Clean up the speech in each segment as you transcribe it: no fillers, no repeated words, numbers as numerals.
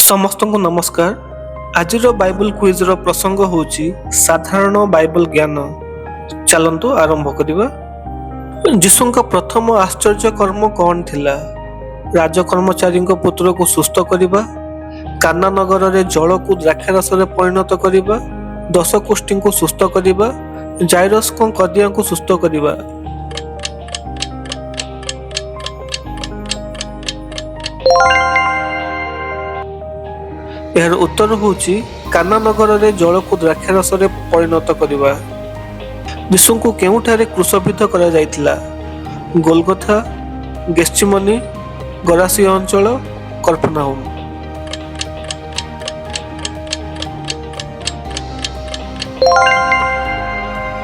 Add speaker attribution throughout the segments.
Speaker 1: ସମସ୍ତଙ୍କୁ ନମସ୍କାର। ଆଜିର ବାଇବଲ କ୍ୱିଜ୍ର ପ୍ରସଙ୍ଗ ହେଉଛି ସାଧାରଣ ବାଇବଲ ଜ୍ଞାନ। ଚାଲନ୍ତୁ ଆରମ୍ଭ କରିବା। ଯୀଶୁଙ୍କ ପ୍ରଥମ ଆଶ୍ଚର୍ଯ୍ୟ କର୍ମ କ'ଣ ଥିଲା? ରାଜକର୍ମଚାରୀଙ୍କ ପୁତ୍ରକୁ ସୁସ୍ଥ କରିବା, କାନା ନଗରରେ ଜଳକୁ ଦ୍ରାକ୍ଷାରସରେ ପରିଣତ କରିବା, 10 କୁଷ୍ଠୀଙ୍କୁ ସୁସ୍ଥ କରିବା, ଜାଇରସଙ୍କ କଦିଆଙ୍କୁ ସୁସ୍ଥ କରିବା। ଏହାର ଉତ୍ତର ହେଉଛି କାନା ନଗରରେ ଜଳକୁ ଦ୍ରାକ୍ଷାରସରେ ପରିଣତ କରିବା। ଯୀଶୁଙ୍କୁ କେଉଁଠାରେ କ୍ରୁଶବିଦ୍ଧ କରାଯାଇଥିଲା? ଗୋଲଗଥା, ଗେତ୍ସେମନୀ, ଗରାସୀ ଅଞ୍ଚଳ, କଫରନାହୁମ।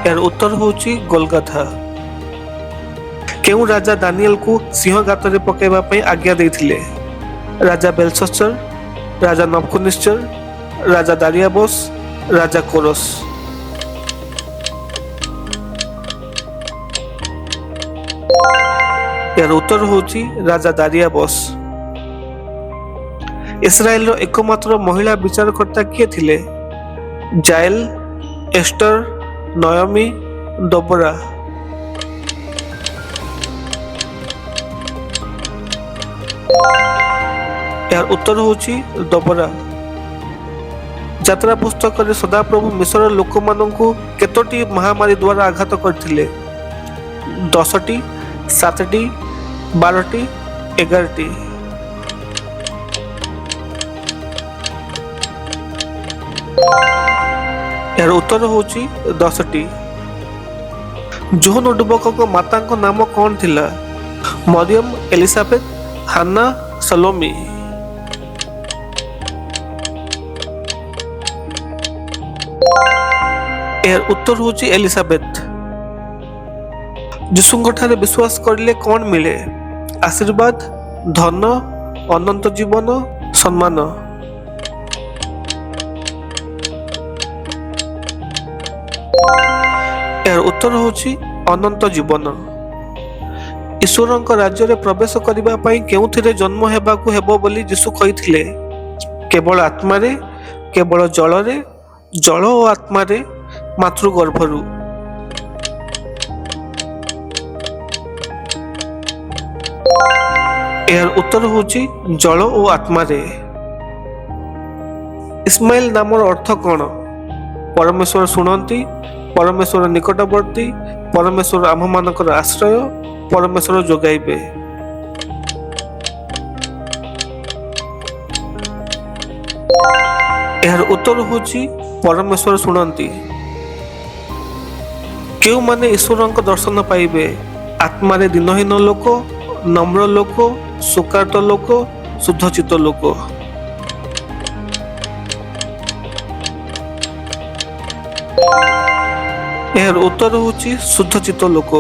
Speaker 1: ଏହାର ଉତ୍ତର ହେଉଛି ଗୋଲଗଥା। କେଉଁ ରାଜା ଦାନିଏଲକୁ ସିଂହ ଗାତରେ ପକାଇବା ପାଇଁ ଆଜ୍ଞା ଦେଇଥିଲେ? ରାଜା ବେଲଶସ୍ସର, ରାଜା ନବୁକଦ୍ନେଚ୍ଚାର, ରାଜା ଦାରିଆବୋସ, ରାଜା କୋରସ। ଏହାର ଉତ୍ତର ହେଉଛି ରାଜା ଦାରିଆବୋସ। ଇସ୍ରାଏଲର ଏକମାତ୍ର ମହିଳା ବିଚାରକର୍ତ୍ତା କିଏ ଥିଲେ? ଜାଏଲ, ଏଷ୍ଟର, ନୟମୀ, ଦୋବରା। ଏହାର ଉତ୍ତର ହେଉଛି ଦୋବରା। ଯାତ୍ରା ପୁସ୍ତକରେ ସଦାପ୍ରଭୁ ମିଶ୍ରର ଲୋକମାନଙ୍କୁ କେତୋଟି ମହାମାରୀ ଦ୍ୱାରା ଆଘାତ କରିଥିଲେ? 10ଟି, 7ଟି, 12ଟି, 11ଟି। ଏହାର ଉତ୍ତର ହେଉଛି 10ଟି। ଜୋହନ ଉଦ୍ଦୀପକଙ୍କ ମାତାଙ୍କ ନାମ କ'ଣ ଥିଲା? ମରିୟମ, ଏଲିସାବେଥ, ହାନ୍ନା, ସଲୋମୀ। ଏହାର ଉତ୍ତର ହେଉଛି ଏଲିସାବେଥ। ଯୀଶୁଙ୍କ ଠାରେ ବିଶ୍ୱାସ କରିଲେ କ'ଣ ମିଳେ? ଆଶୀର୍ବାଦ, ଧନ, ଅନନ୍ତ ଜୀବନ, ସମ୍ମାନ। ଏହାର ଉତ୍ତର ହେଉଛି ଅନନ୍ତ ଜୀବନ। ଈଶ୍ୱରଙ୍କ ରାଜ୍ୟରେ ପ୍ରବେଶ କରିବା ପାଇଁ କେଉଁଥିରେ ଜନ୍ମ ହେବାକୁ ହେବ ବୋଲି ଯୀଶୁ କହିଥିଲେ? କେବଳ ଆତ୍ମାରେ, କେବଳ ଜଳରେ, ଜଳ ଓ ଆତ୍ମାରେ, ମାତୃଗର୍ଭରୁ। ଏହାର ଉତ୍ତର ହେଉଛି ଜଳ ଓ ଆତ୍ମାରେ। ଇସ୍ମାଇଲ ନାମର ଅର୍ଥ କ'ଣ? ପରମେଶ୍ୱର ଶୁଣନ୍ତି, ପରମେଶ୍ୱର ନିକଟବର୍ତ୍ତୀ, ପରମେଶ୍ୱର ଆମ୍ଭମାନଙ୍କର ଆଶ୍ରୟ, ପରମେଶ୍ୱର ଯୋଗାଇବେ। ଏହାର ଉତ୍ତର ହେଉଛି ପରମେଶ୍ୱର ଶୁଣନ୍ତି। କେଉଁମାନେ ଈଶ୍ୱରଙ୍କ ଦର୍ଶନ ପାଇବେ? ଆତ୍ମାରେ ଦିନହୀନ ଲୋକ, ନମ୍ର ଲୋକ, ଶୋକାର୍ତ୍ତ ଲୋକ, ଶୁଦ୍ଧଚିତ୍ତ ଲୋକ। ଏହାର ଉତ୍ତର ହେଉଛି ଶୁଦ୍ଧଚିତ୍ତ ଲୋକ।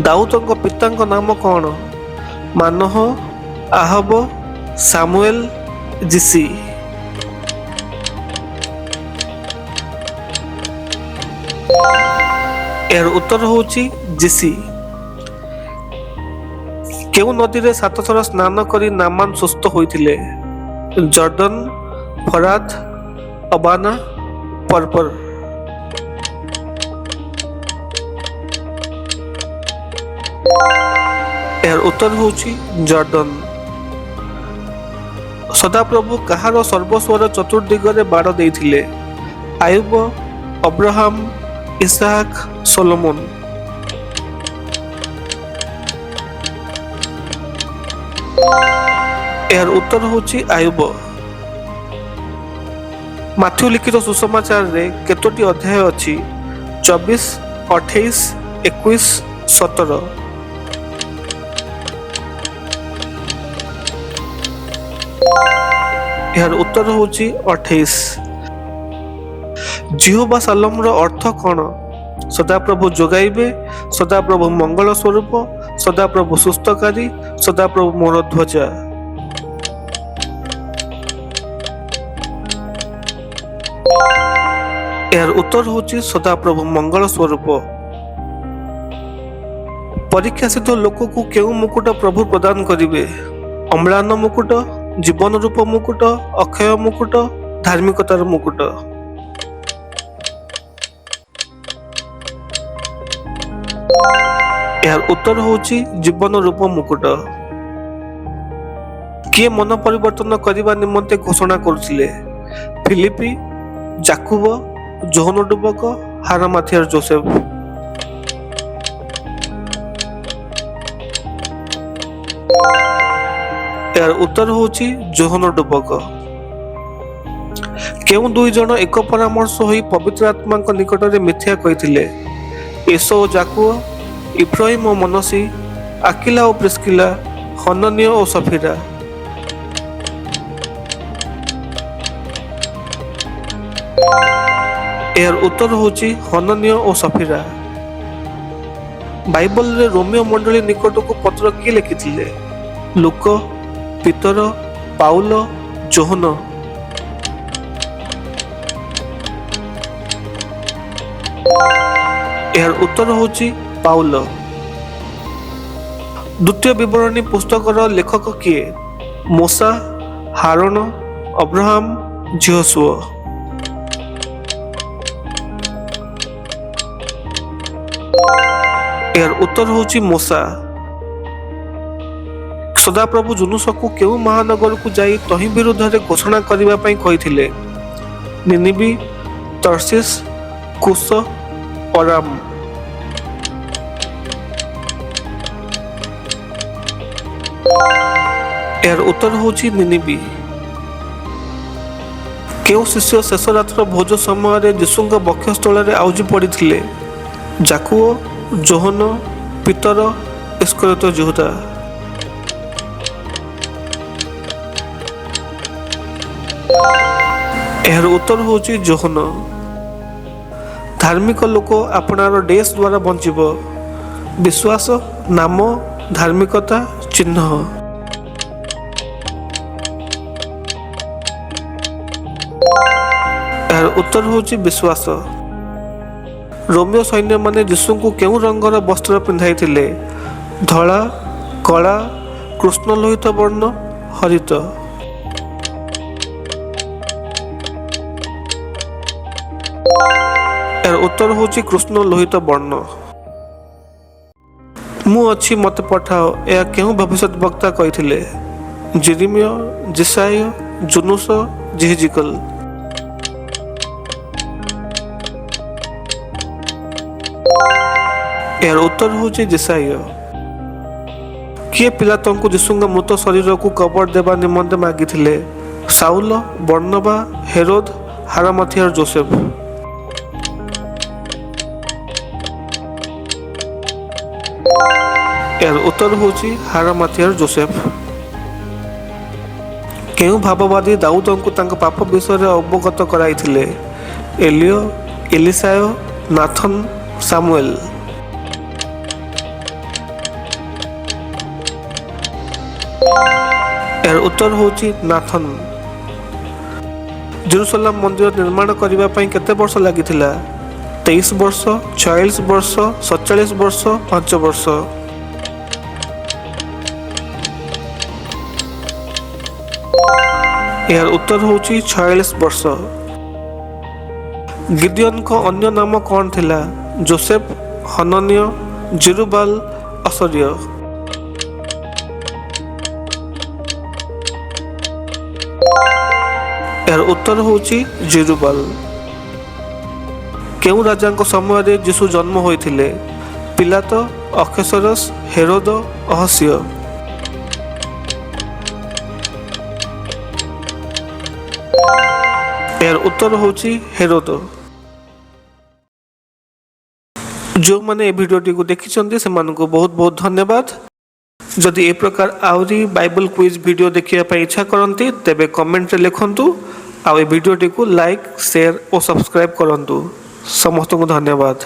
Speaker 1: ଦାଉଦଙ୍କ ପିତାଙ୍କ ନାମ କ'ଣ? ମାନହ, ଆହବ, ସାମୁଏଲ, ଯିସି। ଏହାର ଉତ୍ତର ହେଉଛି ଯିସି। କେଉଁ ନଦୀରେ 7 ଥର ସ୍ନାନ କରି ନାମାନ ସୁସ୍ଥ ହୋଇଥିଲେ? ଜର୍ଦ୍ଦନ, ଫରାତ, ଅବାନା, ପର୍ବର। ଏହାର ଉତ୍ତର ହେଉଛି ଜର୍ଦ୍ଦନ। ସଦାପ୍ରଭୁ କାହାର ସର୍ବସ୍ୱର ଚତୁର୍ଦିଗରେ ବାଡ଼ ଦେଇଥିଲେ? ଆୟୁବ, ଅବ୍ରାହମ, ଇସାହାକ, ସୋଲୋମନ। ଏହାର ଉତ୍ତର ହେଉଛି ଆୟୁବ। ମାଥ୍ୟୁ ଲିଖିତ ସୁସମାଚାରରେ କେତୋଟି ଅଧ୍ୟାୟ ଅଛି? 24, 28, 21, 17। ଏହାର ଉତ୍ତର ହେଉଛି 28। ଜିହୋବା ଶାଲୋମର ଅର୍ଥ କ'ଣ? ସଦାପ୍ରଭୁ ଯୋଗାଇବେ, ସଦାପ୍ରଭୁ ମଙ୍ଗଳ ସ୍ୱରୂପ, ସଦାପ୍ରଭୁ ସୁସ୍ଥକାରୀ, ସଦାପ୍ରଭୁ ମୋର ଧ୍ୱଜା। ଏହାର ଉତ୍ତର ହେଉଛି ସଦାପ୍ରଭୁ ମଙ୍ଗଳ ସ୍ୱରୂପ। ପରୀକ୍ଷାସିତ ଲୋକକୁ କେଉଁ ମୁକୁଟ ପ୍ରଭୁ ପ୍ରଦାନ କରିବେ? ଅମ୍ଳାନ ମୁକୁଟ, ଜୀବନ ରୂପ ମୁକୁଟ, ଅକ୍ଷୟ ମୁକୁଟ, ଧାର୍ମିକତାର ମୁକୁଟ। ଏହାର ଉତ୍ତର ହେଉଛି ଜୀବନ ରୂପ ମୁକୁଟ। କିଏ ମନ ପରିବର୍ତ୍ତନ କରିବା ନିମନ୍ତେ ଘୋଷଣା କରୁଥିଲେ? ଫିଲିପି, ଜାକୁବ, ଯୋହନ ଡୁବକ, ହାରାମାଥିଆର ଯୋସେଫ। ଏହାର ଉତ୍ତର ହେଉଛି ଯୋହନ ଡୁବକ। କେଉଁ ଦୁଇ ଜଣ ଏକ ପରାମର୍ଶ ହୋଇ ପବିତ୍ର ଆତ୍ମାଙ୍କ ନିକଟରେ ମିଥ୍ୟା କହିଥିଲେ? ଏସୋ ଓ ଜାକୁବ, ଇଫ୍ରାଇମ ଓ ମନସି, ଆକିଲା ଓ ପ୍ରିସ୍କିଲା, ହନନୀୟ ଓ ସଫିରା। ଏହାର ଉତ୍ତର ହେଉଛି ହନନୀୟ ଓ ସଫିରା। ବାଇବଲରେ ରୋମିଓ ମଣ୍ଡଳୀ ନିକଟକୁ ପତ୍ର କିଏ ଲେଖିଥିଲେ? ଲୁକ, ପିତର, ପାଉଲ, ଯୋହନ। ଏହାର ଉତ୍ତର ହେଉଛି ପାଉଲ। ଦ୍ୱିତୀୟ ବିବରଣୀ ପୁସ୍ତକର ଲେଖକ କିଏ? ମୋଶା, ହାରଣ, ଅବ୍ରାହମ, ଯହୋଶୁଆ। ଏହାର ଉତ୍ତର ହେଉଛି ମୋଶା। ସଦାପ୍ରଭୁ ଜୁନୁସକୁ କେଉଁ ମହାନଗରକୁ ଯାଇ ତହିଁ ବିରୁଦ୍ଧରେ ଘୋଷଣା କରିବା ପାଇଁ କହିଥିଲେ? ନିନିବି, ତର୍ସିସ୍, କୁଶ, ଅରାମ। ଏହାର ଉତ୍ତର ହେଉଛି ନିନିବି। କେଉଁ ଶିଷ୍ୟ ଶେଷ ରାତ୍ର ଭୋଜ ସମୟରେ ଯୀଶୁଙ୍କ ବକ୍ଷସ୍ଥଳରେ ଆଉଜି ପଡ଼ିଥିଲେ? ଜାକୁବ, ଯୋହନ, ପିତର, ଇସ୍କରିୟୋତ ଯହୂଦା। ଏହାର ଉତ୍ତର ହେଉଛି ଯୋହନ। ଧାର୍ମିକ ଲୋକ ଆପଣାର ଡେସ୍ ଦ୍ୱାରା ବଞ୍ଚିବ? ବିଶ୍ୱାସ, ନାମ, ଧାର୍ମିକତା, ଚିହ୍ନ। ଏହାର ଉତ୍ତର ହେଉଛି ବିଶ୍ୱାସ। ରୋମିଓ ସୈନ୍ୟମାନେ ଯୀଶୁଙ୍କୁ କେଉଁ ରଙ୍ଗର ବସ୍ତ୍ର ପିନ୍ଧାଇଥିଲେ? ଧଳା, କଳା, କୃଷ୍ଣ ଲୋହିତ ବର୍ଣ୍ଣ, ହରିତ। ଏହାର ଉତ୍ତର ହେଉଛି କୃଷ୍ଣ ଲୋହିତ ବର୍ଣ୍ଣ। ମୁଁ ଅଛି ମୋତେ ପଠାଅ, ଏହା କେଉଁ ଭବିଷ୍ୟତ ବକ୍ତା କହିଥିଲେ? ଜେରେମିୟ, ଯେଶାୟ, ଜୁନୁସ, ଜେହେଜିକଲ। ଏହାର ଉତ୍ତର ହେଉଛି ଯେଶାୟ। କିଏ ପିଲାତଙ୍କୁ ଯୀଶୁଙ୍କ ମୃତ ଶରୀରକୁ କବର ଦେବା ନିମନ୍ତେ ମାଗିଥିଲେ? Saul, Barnabas, Herod, ହାରାମାଥିଆର Joseph. ଏହାର ଉତ୍ତର ହେଉଛି ହାରାମାଥିଆର ଯୋସେଫ। କେଉଁ ଭାବବାଦୀ ଦାଉଦଙ୍କୁ ତାଙ୍କ ପାପ ବିଷୟରେ ଅବଗତ କରାଇଥିଲେ? ଏଲିୟ, ଏଲିସାୟ, ନାଥନ, ସାମୁଏଲ। ଏହାର ଉତ୍ତର ହେଉଛି ନାଥନ। ଜେରୁସାଲେମ ମନ୍ଦିର ନିର୍ମାଣ କରିବା ପାଇଁ କେତେ ବର୍ଷ ଲାଗିଥିଲା? 23 ବର୍ଷ, 46 ବର୍ଷ, 47 ବର୍ଷ, 5 ବର୍ଷ। ଏହାର ଉତ୍ତର ହେଉଛି 46 ବର୍ଷ। ଗିଦିଅନଙ୍କ ଅନ୍ୟ ନାମ କ'ଣ ଥିଲା? ଯୋସେଫ, ହନନୀୟ, ଜେରୁବାଲ, ଅସରିୟ। ଏହାର ଉତ୍ତର ହେଉଛି ଜେରୁବାଲ। କେଉଁ ରାଜାଙ୍କ ସମୟରେ ଯୀଶୁ ଜନ୍ମ ହୋଇଥିଲେ? ପିଲାତ, ଅକ୍ଷେସରସ, ହେରୋଦ, ଅହସ୍ୟ। ଏହାର ଉତ୍ତର ହେଉଛି ହେରୋଦ। ଯେଉଁମାନେ ଏ ଭିଡ଼ିଓଟିକୁ ଦେଖିଛନ୍ତି ସେମାନଙ୍କୁ ବହୁତ ବହୁତ ଧନ୍ୟବାଦ। ଯଦି ଏ ପ୍ରକାର ଆହୁରି ବାଇବଲ କ୍ୱିଜ୍ ଭିଡ଼ିଓ ଦେଖିବା ପାଇଁ ଇଚ୍ଛା କରନ୍ତି ତେବେ କମେଣ୍ଟରେ ଲେଖନ୍ତୁ। ଆଉ ଏ ଭିଡ଼ିଓଟିକୁ ଲାଇକ୍, ସେୟାର ଓ ସବସ୍କ୍ରାଇବ୍ କରନ୍ତୁ। ସମସ୍ତଙ୍କୁ ଧନ୍ୟବାଦ।